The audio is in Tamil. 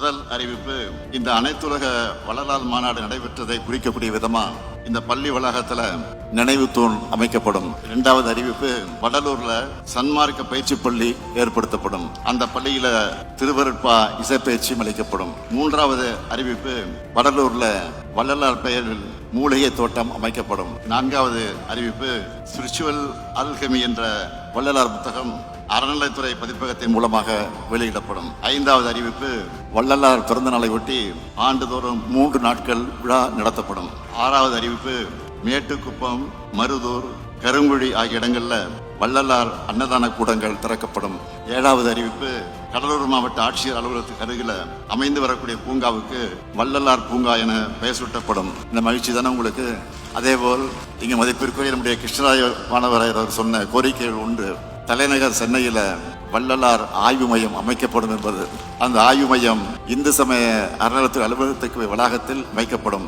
முதல் அறிவிப்பு, இந்த அனைத்துலக வள்ளலார் மாநாடு நடைபெற்றதை குறிக்கக்கூடிய விதமா இந்த பள்ளி வளாகத்துல நினைவு தூண் அமைக்கப்படும். இரண்டாவது அறிவிப்பு, வடலூர்ல சன்மார்க்க பயிற்சி பள்ளி ஏற்படுத்தப்படும். அந்த பள்ளியில திருவருட்பா இசைப்பயிற்சியும் அளிக்கப்படும். மூன்றாவது அறிவிப்பு, வடலூர்ல வள்ளலார் பெயரில் மூலிகை தோட்டம் அமைக்கப்படும். நான்காவது அறிவிப்பு, ஸ்பிரிச்சுவல் அல்கெமி என்ற வள்ளலார் புத்தகம் அறநிலைத்துறை பதிப்பகத்தின் மூலமாக வெளியிடப்படும். ஐந்தாவது அறிவிப்பு, வள்ளலார் பிறந்த நாளை ஒட்டி ஆண்டுதோறும் 3 நாட்கள் விழா நடத்தப்படும். ஆறாவது அறிவிப்பு, மேட்டுக்குப்பம், மருதூர், கருங்குழி ஆகிய இடங்கள்ல வள்ளலார் அன்னதான கூடங்கள் திறக்கப்படும். ஏழாவது அறிவிப்பு, கடலூர் மாவட்ட ஆட்சியர் அலுவலகத்துக்கு அருகில் அமைந்து வரக்கூடிய பூங்காவுக்கு வள்ளலார் பூங்கா என பெயர் சூட்டப்படும். இந்த மகிழ்ச்சி தானே உங்களுக்கு? அதேபோல் இங்கு மதிப்பிற்குரிய நம்முடைய கிருஷ்ணராய மாணவராயர் அவர் சொன்ன கோரிக்கைகள் உண்டு. தலைநகர் சென்னையில வள்ளலார் ஆய்வு மையம் அமைக்கப்படும் என்பது. அந்த ஆய்வு மையம் இந்து சமய அறநிலையத்துறை அலுவலகத்துக்கு வளாகத்தில் வைக்கப்படும்.